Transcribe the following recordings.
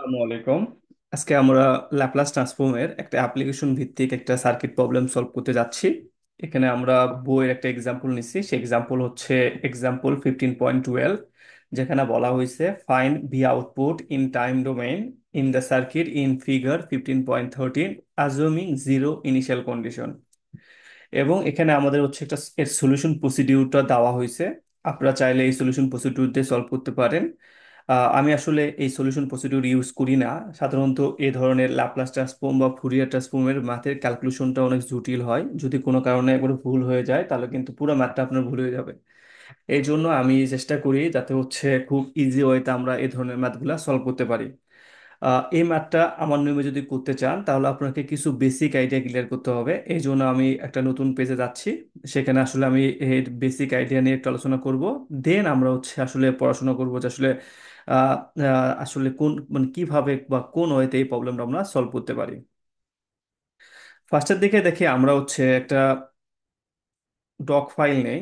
আসসালামু আলাইকুম। আজকে আমরা ল্যাপ্লাস ট্রান্সফর্মের একটা অ্যাপ্লিকেশন ভিত্তিক একটা সার্কিট প্রবলেম সলভ করতে যাচ্ছি। এখানে আমরা বইয়ের একটা এক্সাম্পল নিচ্ছি, সেই এক্সাম্পল হচ্ছে এক্সাম্পল 15.12, যেখানে বলা হয়েছে find V output in time domain in the circuit in figure 15.13 অ্যাজুমিং zero initial condition. এবং এখানে আমাদের হচ্ছে একটা এর সলিউশন প্রসিডিউরটা দেওয়া হয়েছে। আপনারা চাইলে এই সলিউশন প্রসিডিউর দিয়ে সলভ করতে পারেন। আমি আসলে এই সলিউশন প্রসিডিউর ইউজ করি না। সাধারণত এই ধরনের ল্যাপ্লাস ট্রান্সফর্ম বা ফুরিয়ার ট্রান্সফর্মের ম্যাথের ক্যালকুলেশনটা অনেক জটিল হয়, যদি কোনো কারণে একবার ভুল হয়ে যায় তাহলে কিন্তু পুরো ম্যাথটা আপনার ভুল হয়ে যাবে। এই জন্য আমি চেষ্টা করি যাতে হচ্ছে খুব ইজি ওয়েতে আমরা এই ধরনের ম্যাথগুলা সলভ করতে পারি। এই ম্যাথটা আমার নিয়মে যদি করতে চান তাহলে আপনাকে কিছু বেসিক আইডিয়া ক্লিয়ার করতে হবে। এই জন্য আমি একটা নতুন পেজে যাচ্ছি, সেখানে আসলে আমি এর বেসিক আইডিয়া নিয়ে একটু আলোচনা করব। দেন আমরা হচ্ছে আসলে পড়াশোনা করব যে আসলে আহ, আসলে কোন মানে কিভাবে বা কোন ওয়েতে এই প্রবলেমটা আমরা সলভ করতে পারি। ফার্স্টের দিকে দেখি আমরা হচ্ছে একটা ডক ফাইল নেই,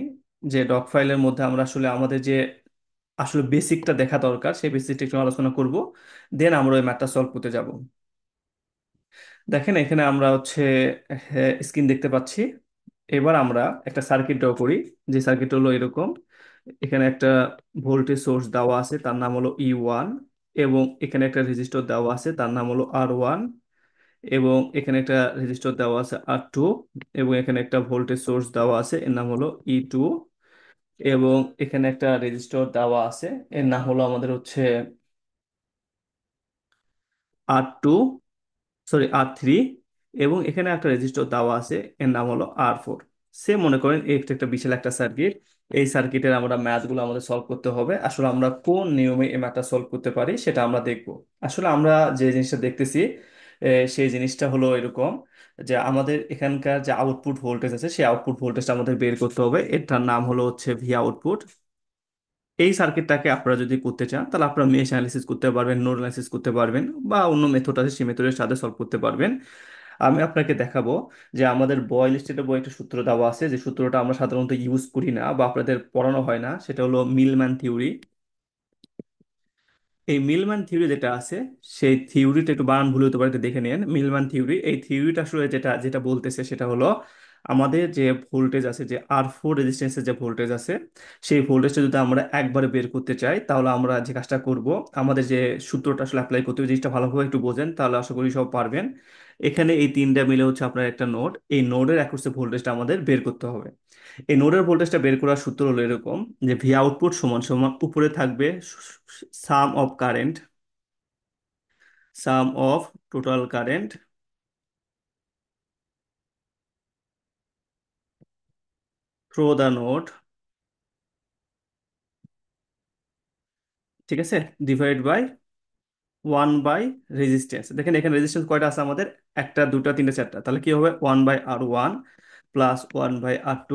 যে ডক ফাইলের মধ্যে আমরা আসলে আমাদের যে আসলে বেসিকটা দেখা দরকার সেই বেসিকটা একটু আলোচনা করব। দেন আমরা ওই ম্যাথটা সলভ করতে যাব। দেখেন এখানে আমরা হচ্ছে স্ক্রিন দেখতে পাচ্ছি। এবার আমরা একটা সার্কিট ড্র করি, যে সার্কিট হলো এরকম। এখানে একটা ভোল্টেজ সোর্স দেওয়া আছে, তার নাম হলো E1। এবং এখানে একটা রেজিস্টর দেওয়া আছে, তার নাম হলো R1। এবং এখানে একটা রেজিস্টর দেওয়া আছে R2। এবং এখানে একটা ভোল্টেজ সোর্স দেওয়া আছে, এর নাম হলো E2। এবং এখানে একটা রেজিস্টর দেওয়া আছে, এর নাম হলো আমাদের হচ্ছে R2, সরি R3। এবং এখানে একটা রেজিস্টর দেওয়া আছে, এর নাম হলো R4। সে মনে করেন এই একটা বিশাল একটা সার্কিট। এই সার্কিটের আমরা ম্যাথগুলো আমাদের সলভ করতে হবে। আসলে আমরা কোন নিয়মে এই ম্যাথটা সলভ করতে পারি সেটা আমরা দেখব। আসলে আমরা যে জিনিসটা দেখতেছি সেই জিনিসটা হলো এরকম, যে আমাদের এখানকার যে আউটপুট ভোল্টেজ আছে সেই আউটপুট ভোল্টেজটা আমাদের বের করতে হবে। এটার নাম হলো হচ্ছে ভি আউটপুট। এই সার্কিটটাকে আপনারা যদি করতে চান তাহলে আপনারা মেশ অ্যানালিসিস করতে পারবেন, নোড অ্যানালিসিস করতে পারবেন, বা অন্য মেথড আছে সেই মেথডের সাথে সলভ করতে পারবেন। আমি আপনাকে দেখাবো যে আমাদের বয়েল স্টেটের বই একটা সূত্র দেওয়া আছে, যে সূত্রটা আমরা সাধারণত ইউজ করি না বা আপনাদের পড়ানো হয় না, সেটা হলো মিলম্যান থিওরি। এই মিলম্যান থিওরি যেটা আছে, সেই থিওরিটা একটু বানান ভুল হতে পারে, একটু দেখে নিন। মিলম্যান থিওরি, এই থিওরিটা আসলে যেটা যেটা বলতেছে সেটা হলো আমাদের যে ভোল্টেজ আছে, যে R4 রেজিস্ট্যান্সের যে ভোল্টেজ আছে, সেই ভোল্টেজটা যদি আমরা একবারে বের করতে চাই তাহলে আমরা যে কাজটা করব, আমাদের যে সূত্রটা আসলে অ্যাপ্লাই করতে হবে, জিনিসটা ভালোভাবে একটু বোঝেন তাহলে আশা করি সব পারবেন। এখানে এই তিনটা মিলে হচ্ছে আপনার একটা নোড, এই নোডের অ্যাক্রসে ভোল্টেজটা আমাদের বের করতে হবে। এই নোডের ভোল্টেজটা বের করার সূত্র হলো এরকম, যে ভি আউটপুট সমান সমান উপরে থাকবে sum of current, sum of total current through the node, ঠিক আছে, ডিভাইড বাই 1 বাই রেজিস্ট্যান্স। দেখেন এখানে রেজিস্ট্যান্স কয়টা আছে আমাদের, একটা দুটা তিনটা চারটা, তাহলে কি হবে 1/R1 plus 1/R2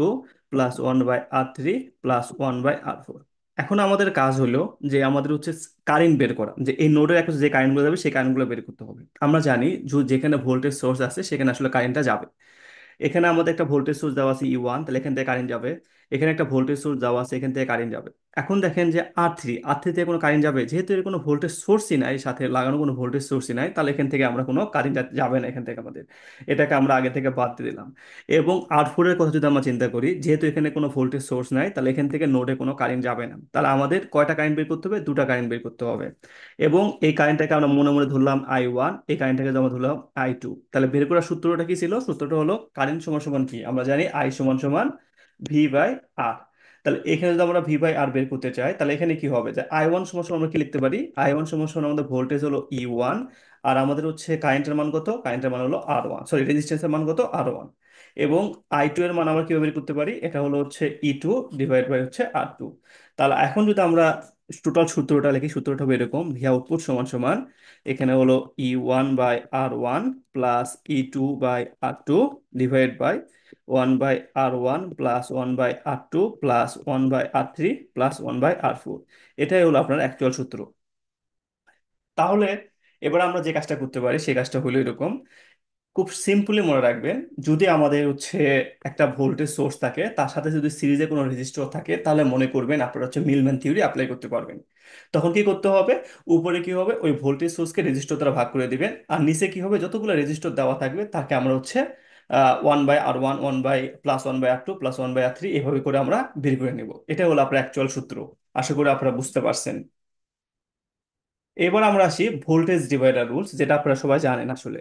plus 1/R3 plus 1/R4। এখন আমাদের কাজ হলো যে আমাদের হচ্ছে কারেন্ট বের করা, যে এই নোডের একটা যে কারেন্টগুলো যাবে সেই কারেন্টগুলো বের করতে হবে। আমরা জানি যেখানে ভোল্টেজ সোর্স আছে সেখানে আসলে কারেন্টটা যাবে। এখানে আমাদের একটা ভোল্টেজ সোর্স দেওয়া আছে E1, তাহলে এখান থেকে কারেন্ট যাবে। এখানে একটা ভোল্টেজ সোর্স দেওয়া আছে, এখান থেকে কারেন্ট যাবে। এখন দেখেন যে আর থ্রি থেকে কোনো কারেন্ট যাবে, যেহেতু এর কোনো ভোল্টেজ সোর্সই নাই, সাথে লাগানো কোনো ভোল্টেজ সোর্সই নাই, তাহলে এখান থেকে আমরা কোনো কারেন্ট যাবে না এখান থেকে আমাদের। এটাকে আমরা আগে থেকে বাদ দিয়ে দিলাম। এবং R4 এর কথা যদি আমরা চিন্তা করি, যেহেতু এখানে কোনো ভোল্টেজ সোর্স নাই, তাহলে এখান থেকে নোডে কোনো কারেন্ট যাবে না, তাহলে আমাদের কয়টা কারেন্ট বের করতে হবে, দুটা কারেন্ট বের করতে হবে। এবং এই কারেন্টটাকে আমরা মনে মনে ধরলাম I1, এই কারেন্টটাকে আমরা ধরলাম I2। তাহলে বের করার সূত্রটা কি ছিল, সূত্রটা হলো কারেন্ট সমান সমান কি, আমরা জানি I সমান সমান V/R। তাহলে এখানে যদি আমরা V/R বের করতে চাই তাহলে এখানে কি হবে, যে I1 সমান সমান আমরা কি লিখতে পারি, I1 সমান সমান আমাদের ভোল্টেজ হলো E1, আর আমাদের হচ্ছে কারেন্টের মান কত, কারেন্টের মান হলো R1, সরি রেজিস্ট্যান্সের মান কত R1। এবং I2 এর মান আমরা কিভাবে বের করতে পারি, এটা হলো হচ্ছে E2 ডিভাইড বাই হচ্ছে R2। তাহলে এখন যদি আমরা টোটাল সূত্রটা লিখি, সূত্রটা হবে এরকম, ভি আউটপুট সমান সমান এখানে হলো E1/R1 plus E2/R2 divide by 1/R1 plus 1/R2 plus 1/R3 plus 1/R4। এটাই হলো আপনার অ্যাকচুয়াল সূত্র। তাহলে এবার আমরা যে কাজটা করতে পারি সেই কাজটা হলো এরকম, খুব সিম্পলি মনে রাখবেন, যদি আমাদের হচ্ছে একটা ভোল্টেজ সোর্স থাকে, তার সাথে যদি সিরিজে কোনো রেজিস্টর থাকে, তাহলে মনে করবেন আপনারা হচ্ছে মিলম্যান থিওরি অ্যাপ্লাই করতে পারবেন। তখন কি করতে হবে? উপরে কি হবে, ওই ভোল্টেজ সোর্সকে রেজিস্টর দ্বারা ভাগ করে দিবেন, আর নিচে কি হবে, যতগুলো রেজিস্টর দেওয়া থাকবে তাকে আমরা হচ্ছে 1/R1, 1/+1/R2 +1/R3 এভাবে করে আমরা বের করে নেব। এটা হলো আপনার অ্যাকচুয়াল সূত্র। আশা করি আপনারা বুঝতে পারছেন। এবার আমরা আসি ভোল্টেজ ডিভাইডার রুলস, যেটা আপনারা সবাই জানেন আসলে।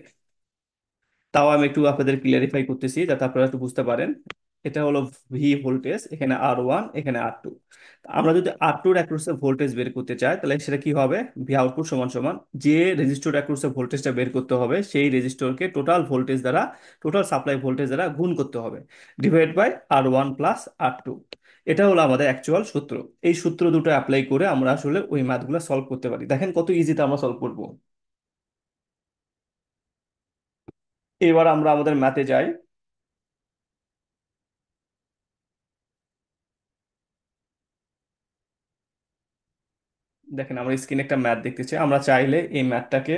তাও আমি একটু আপনাদের ক্লিয়ারিফাই করতেছি যাতে আপনারা একটু বুঝতে পারেন। এটা হলো ভি ভোল্টেজ, এখানে R1, এখানে R2। আমরা যদি R2 এর অ্যাক্রোসে ভোল্টেজ বের করতে চাই, তাহলে সেটা কি হবে? ভি আউটপুট সমান সমান যে রেজিস্টর অ্যাক্রোসে ভোল্টেজটা বের করতে হবে, সেই রেজিস্টরকে টোটাল ভোল্টেজ দ্বারা, টোটাল সাপ্লাই ভোল্টেজ দ্বারা গুণ করতে হবে, divide by R1 plus R2। এটা হলো আমাদের অ্যাকচুয়াল সূত্র। এই সূত্র দুটো অ্যাপ্লাই করে আমরা আসলে ওই ম্যাথগুলো সলভ করতে পারি। দেখেন কত ইজিতে আমরা সলভ করব। এবার আমরা আমাদের ম্যাথে যাই। দেখেন আমরা স্ক্রিনে একটা ম্যাথ দেখতেছি, আমরা চাইলে এই ম্যাথটাকে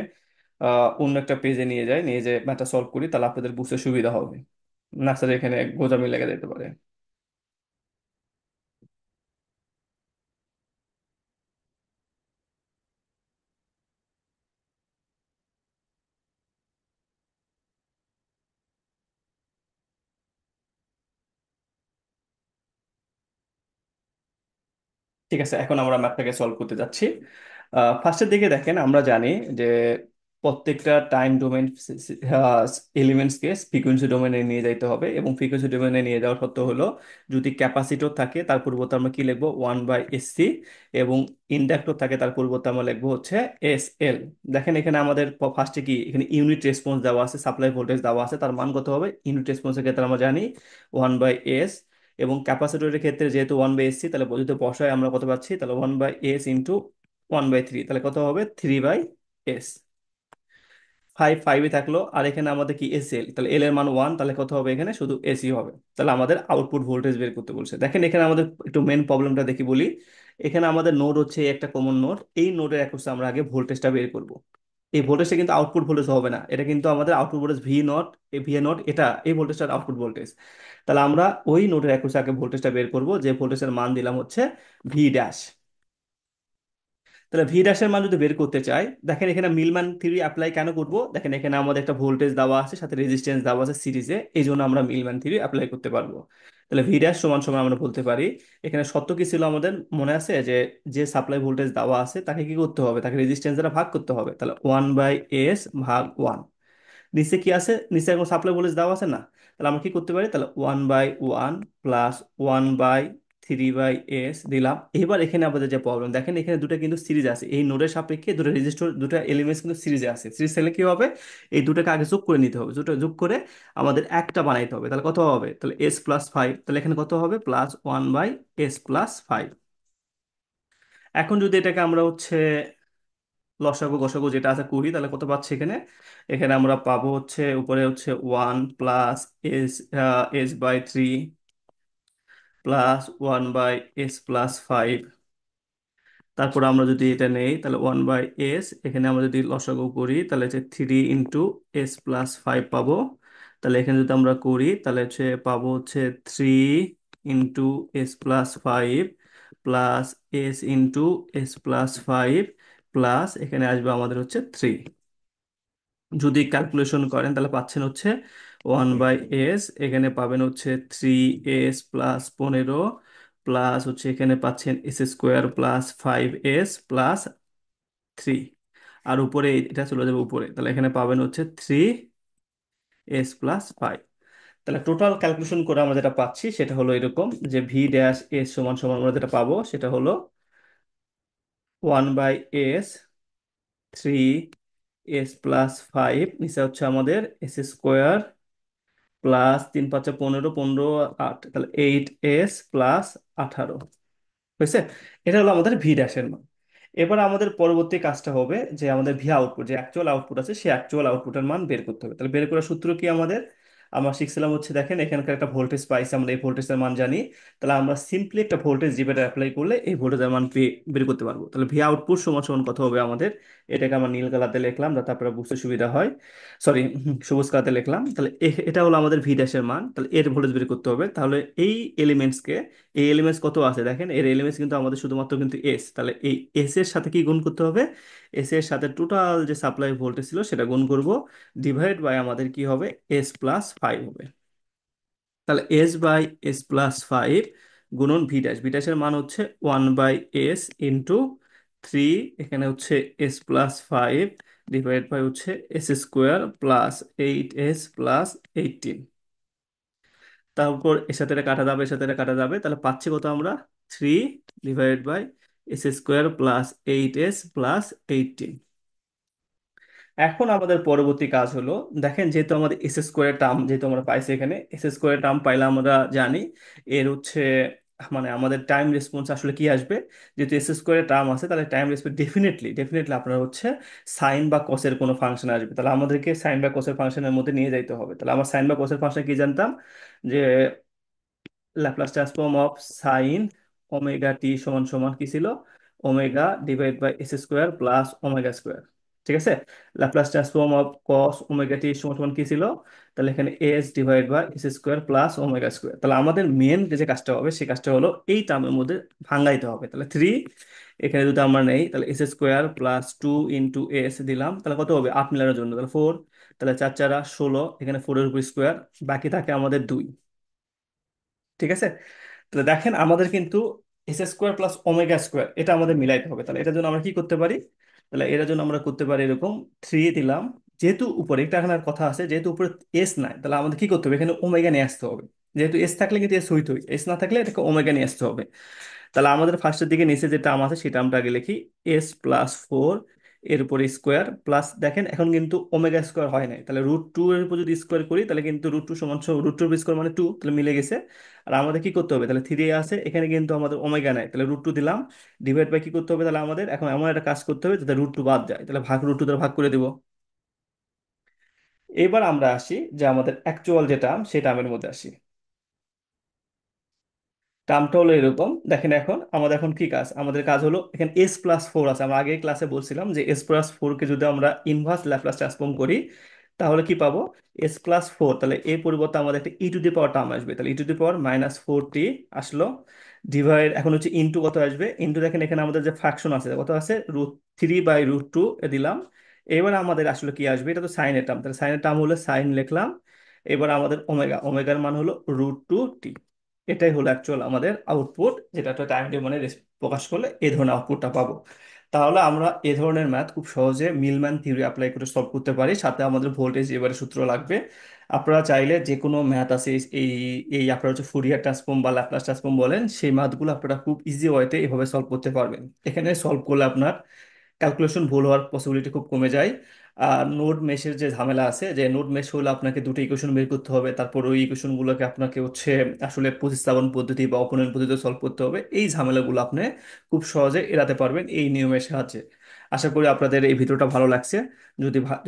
অন্য একটা পেজে নিয়ে যাই, নিয়ে যে ম্যাথটা সলভ করি, তাহলে আপনাদের বুঝতে সুবিধা হবে। না স্যার, এখানে গোজামিল লেগে যেতে পারে। ঠিক আছে, এখন আমরা ম্যাথটাকে সলভ করতে যাচ্ছি। ফার্স্টের দিকে দেখেন, আমরা জানি যে প্রত্যেকটা টাইম ডোমেন এলিমেন্টসকে ফ্রিকোয়েন্সি ডোমেনে নিয়ে যাইতে হবে, এবং ফ্রিকোয়েন্সি ডোমেনে নিয়ে যাওয়ার সত্ত্ব হলো যদি ক্যাপাসিটর থাকে তার পরিবর্তে আমরা কি লিখবো, 1/SC, এবং ইন্ডাক্টর থাকে তার পরিবর্তে আমরা লিখবো হচ্ছে SL। দেখেন এখানে আমাদের ফার্স্টে কি, এখানে ইউনিট রেসপন্স দেওয়া আছে, সাপ্লাই ভোল্টেজ দেওয়া আছে, তার মান কত হবে? ইউনিট রেসপন্সের ক্ষেত্রে আমরা জানি 1/S, এবং ক্যাপাসিটরের ক্ষেত্রে যেহেতু 1/SC, তাহলে যদি বসায় আমরা কত পাচ্ছি, তাহলে 1/S ইন্টু 1/3, তাহলে কত হবে? 3/S। ফাইভ ফাইভে থাকলো, আর এখানে আমাদের কি এস এল, তাহলে এল এর মান 1, তাহলে কত হবে? এখানে শুধু এসি হবে। তাহলে আমাদের আউটপুট ভোল্টেজ বের করতে বলছে। দেখেন এখানে আমাদের একটু মেন প্রবলেমটা দেখি বলি। এখানে আমাদের নোড হচ্ছে এই একটা কমন নোড, এই নোডের অ্যাক্রসে আমরা আগে ভোল্টেজটা বের করব। এই ভোল্টেজটা কিন্তু আউটপুট ভোল্টেজ হবে না, এটা কিন্তু আমাদের আউটপুট ভোল্টেজ ভি নট, এই ভি এ নট, এটা এই ভোল্টেজটার আউটপুট ভোল্টেজ। তাহলে আমরা ওই নোডের অ্যাক্রসে আগে ভোল্টেজটা বের করব, যে ভোল্টেজের মান দিলাম হচ্ছে ভি ড্যাশ। তাহলে ভি ড্যাশের মান যদি বের করতে চাই, দেখেন এখানে মিলম্যান থিওরি অ্যাপ্লাই কেন করব, দেখেন এখানে আমাদের একটা ভোল্টেজ দেওয়া আছে, সাথে রেজিস্ট্যান্স দেওয়া আছে সিরিজে, এই জন্য আমরা মিলম্যান থিওরি অ্যাপ্লাই করতে পারবো। তাহলে ভি ড্যাশ সমান সমান আমরা বলতে পারি, এখানে সত্য কি ছিল আমাদের মনে আছে, যে যে সাপ্লাই ভোল্টেজ দেওয়া আছে তাকে কি করতে হবে, তাকে রেজিস্ট্যান্স দ্বারা ভাগ করতে হবে, তাহলে 1/S ভাগ 1। নিচে কি আছে, নিচে এখন সাপ্লাই ভোল্টেজ দেওয়া আছে না, তাহলে আমরা কি করতে পারি, তাহলে 1/1 প্লাস 1/3/S দিলাম। এবার এখানে আমাদের যে প্রবলেম, দেখেন এখানে দুটো কিন্তু সিরিজ আছে, এই নোডের সাপেক্ষে দুটো রেজিস্টার, দুটো এলিমেন্টস কিন্তু সিরিজে আছে। সিরিজ থাকলে কি হবে, এই দুটোকে আগে যোগ করে নিতে হবে, দুটো যোগ করে আমাদের একটা বানাইতে হবে। তাহলে কত হবে, তাহলে S+5, তাহলে এখানে কত হবে, +1/S+5। এখন যদি এটাকে আমরা হচ্ছে লসাগু গসাগু যেটা আছে করি, তাহলে কত পাচ্ছি এখানে? এখানে আমরা পাবো হচ্ছে উপরে হচ্ছে 1 প্লাস S/3 +1/S+5। তারপর আমরা যদি এটা নেই, তাহলে 1/S, এখানে আমরা যদি লসাগু করি তাহলে হচ্ছে 3 × S+5 পাবো। তাহলে এখানে যদি আমরা করি তাহলে হচ্ছে পাবো হচ্ছে 3 × S+5 plus S × S+5 plus এখানে আসবে আমাদের হচ্ছে 3। যদি ক্যালকুলেশন করেন তাহলে পাচ্ছেন হচ্ছে 1/S, এখানে পাবেন হচ্ছে 3S+15 প্লাস হচ্ছে এখানে পাচ্ছেন S² + 5S+3। আর উপরে এটা চলে যাবে উপরে, তাহলে এখানে পাবেন হচ্ছে 3S+5। তাহলে টোটাল ক্যালকুলেশন করে আমরা যেটা পাচ্ছি সেটা হলো এরকম, যে V ড্যাশ S সমান সমান আমরা যেটা পাবো সেটা হলো 1/S, 3S+5, নিচে হচ্ছে আমাদের S² +3 × 5 = 15, 15 8, তাহলে 8S+18 হয়েছে। এটা হলো আমাদের ভি ড্যাশের মান। এবার আমাদের পরবর্তী কাজটা হবে যে আমাদের ভি আউটপুট, যে অ্যাকচুয়াল আউটপুট আছে, সেই অ্যাকচুয়াল আউটপুটের মান বের করতে হবে। তাহলে বের করার সূত্র কি আমাদের? আমরা শিখছিলাম হচ্ছে দেখেন এখানকার একটা ভোল্টেজ পাইছি, আমরা এই ভোল্টেজের মান জানি, তাহলে আমরা সিম্পলি একটা ভোল্টেজ ডিভাইডার অ্যাপ্লাই করলে এই ভোল্টেজের মান বের করতে পারবো। তাহলে ভি আউটপুট সমান সমান কত হবে আমাদের, এটাকে আমরা নীল কালাতে লিখলাম যাতে আপনারা বুঝতে সুবিধা হয়, সরি সবুজ কালাতে লিখলাম। তাহলে এটা হলো আমাদের ভি ড্যাশের মান, তাহলে এর ভোল্টেজ বের করতে হবে। তাহলে এই এলিমেন্টসকে, এই এলিমেন্টস কত আছে দেখেন, এর এলিমেন্টস কিন্তু আমাদের শুধুমাত্র কিন্তু এস, তাহলে এই এস এর সাথে কি গুণ করতে হবে, এস এর সাথে টোটাল যে সাপ্লাই ভোল্টেজ ছিল সেটা গুণ করব, ডিভাইড বাই আমাদের কি হবে, এস প্লাস ফাইভ হবে। তাহলে S by S plus five গুণন ভি ড্যাশ, ভি ড্যাশের মান হচ্ছে one by S into three, এখানে হচ্ছে S plus five divide by হচ্ছে S square plus eight S plus eighteen. তারপর এর সাথে এটা কাটা যাবে, এর সাথে এটা কাটা যাবে, তাহলে পাচ্ছি কত আমরা, three divide by S square plus eight S plus eighteen. এখন আমাদের পরবর্তী কাজ হলো, দেখেন যেহেতু আমাদের এস স্কোয়ার টার্ম যেহেতু আমরা পাইছি, এখানে এস স্কোয়ার টার্ম পাইলে আমরা জানি এর হচ্ছে মানে আমাদের টাইম রেসপন্স আসলে কি আসবে। যেহেতু এস স্কোয়ার টার্ম আছে তাহলে টাইম রেসপন্স ডেফিনেটলি ডেফিনেটলি আপনার হচ্ছে সাইন বা কসের কোনো ফাংশন আসবে, তাহলে আমাদেরকে সাইন বা কসের ফাংশনের মধ্যে নিয়ে যাইতে হবে। তাহলে আমার সাইন বা কসের ফাংশন কি জানতাম, যে Laplace transform of sine omega T সমান সমান কি ছিল, omega divide by S square plus omega square. ঠিক আছে, Laplace transform of cos omega T সমান সমান কি ছিল, তাহলে এখানে S divide by S square plus omega square. তাহলে আমাদের মেন যে কাজটা হবে সেই কাজটা হলো এই টার্মের মধ্যে ভাঙাইতে হবে। তাহলে থ্রি, এখানে যদি আমরা নেই তাহলে S square plus two into S দিলাম, তাহলে কত হবে, আট মিলানোর জন্য তাহলে ফোর, তাহলে চার চারা ষোলো, এখানে ফোরের উপর স্কোয়ার, বাকি থাকে আমাদের দুই। ঠিক আছে, তাহলে দেখেন আমাদের কিন্তু S square plus omega square এটা আমাদের মিলাইতে হবে। তাহলে এটার জন্য আমরা কি করতে পারি, তাহলে এটার জন্য আমরা করতে পারি এরকম, থ্রি দিলাম, যেহেতু উপরে একটা এখানে আর কথা আছে, যেহেতু উপরে এস নাই তাহলে আমাদের কি করতে হবে, এখানে ওমেগা নিয়ে আসতে হবে। যেহেতু এস থাকলে কিন্তু এস হইতোই, এস না থাকলে এটাকে ওমেগা নিয়ে আসতে হবে। তাহলে আমাদের ফার্স্টের দিকে নিচে যে টার্ম আছে সেই টার্মটা আগে লিখি, এস প্লাস ফোর এর উপরে স্কোয়ার প্লাস, দেখেন এখন কিন্তু ওমেগা স্কোয়ার হয় নাই, তাহলে রুট টু এর উপর যদি স্কোয়ার করি তাহলে কিন্তু রুট টু সমান রুট টু স্কোয়ার মানে টু, তাহলে মিলে গেছে। আর আমাদের কি করতে হবে, তাহলে থ্রি আছে, এখানে কিন্তু আমাদের ওমেগা নাই, তাহলে রুট টু দিলাম, ডিভাইড বাই কি করতে হবে, তাহলে আমাদের এখন এমন একটা কাজ করতে হবে যাতে রুট টু বাদ যায়, তাহলে ভাগ রুট টু দ্বারা ভাগ করে দেবো। এবার আমরা আসি যে আমাদের অ্যাকচুয়াল যে টার্ম সেই টার্মের মধ্যে আসি। টার্মটা হলো এরকম, দেখেন এখন আমাদের এখন কি কাজ, আমাদের কাজ হলো এখানে এস প্লাস ফোর আছে, আমরা আগে ক্লাসে বলছিলাম যে এস প্লাস ফোর কে যদি আমরা ইনভার্স ল্যাপ্লাস ট্রান্সফর্ম করি তাহলে কি পাবো, এস প্লাস ফোর, তাহলে এর পরিবর্তে আমাদের একটা ই টু দি পাওয়ার টার্ম আসবে, তাহলে E to the power minus four T আসলো, ডিভাইড এখন হচ্ছে ইনটু কত আসবে, ইনটু দেখেন এখানে আমাদের যে ফ্র্যাকশন আছে কত আছে, root three by root two দিলাম। এবার আমাদের আসলে কি আসবে, এটা তো সাইনের টার্ম, তাহলে সাইনের টার্ম হলো সাইন লিখলাম। এবার আমাদের ওমেগা, ওমেগার মান হলো রুট টু টি। এটাই হলো অ্যাকচুয়াল আমাদের আউটপুট, যেটা একটা টাইম ডোমেনে প্রকাশ করলে এই ধরনের আউটপুটটা পাবো। তাহলে আমরা এই ধরনের ম্যাথ খুব সহজে মিলম্যান থিওরি অ্যাপ্লাই করে সলভ করতে পারি, সাথে আমাদের ভোল্টেজ এবারে সূত্র লাগবে। আপনারা চাইলে যে কোনো ম্যাথ আছে এই এই আপনারা হচ্ছে ফুরিয়ার ট্রান্সফর্ম বা ল্যাপ্লাস ট্রান্সফর্ম বলেন, সেই ম্যাথগুলো আপনারা খুব ইজি ওয়েতে এভাবে সলভ করতে পারবেন। এখানে সলভ করলে আপনার ক্যালকুলেশন ভুল হওয়ার পসিবিলিটি খুব কমে যায়। আর নোড মেশের যে ঝামেলা আছে, যে নোড মেশ হলে আপনাকে দুটো ইকুয়েশন বের করতে হবে, তারপর ওই ইকুয়েশন গুলোকে আপনাকে হচ্ছে আসলে প্রতিস্থাপন পদ্ধতি বা অপনয়ন পদ্ধতিতে সলভ করতে হবে, এই ঝামেলাগুলো আপনি খুব সহজে এড়াতে পারবেন এই নিয়মের সাহায্যে। আশা করি আপনাদের এই ভিডিওটা ভালো লাগছে।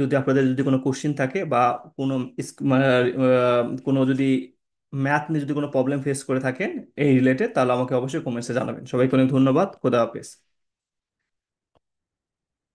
যদি আপনাদের যদি কোনো কোশ্চিন থাকে বা কোনো মানে কোনো যদি ম্যাথ নিয়ে যদি কোনো প্রবলেম ফেস করে থাকেন এই রিলেটেড, তাহলে আমাকে অবশ্যই কমেন্টসে জানাবেন। সবাইকে অনেক ধন্যবাদ, খোদা হাফেজ।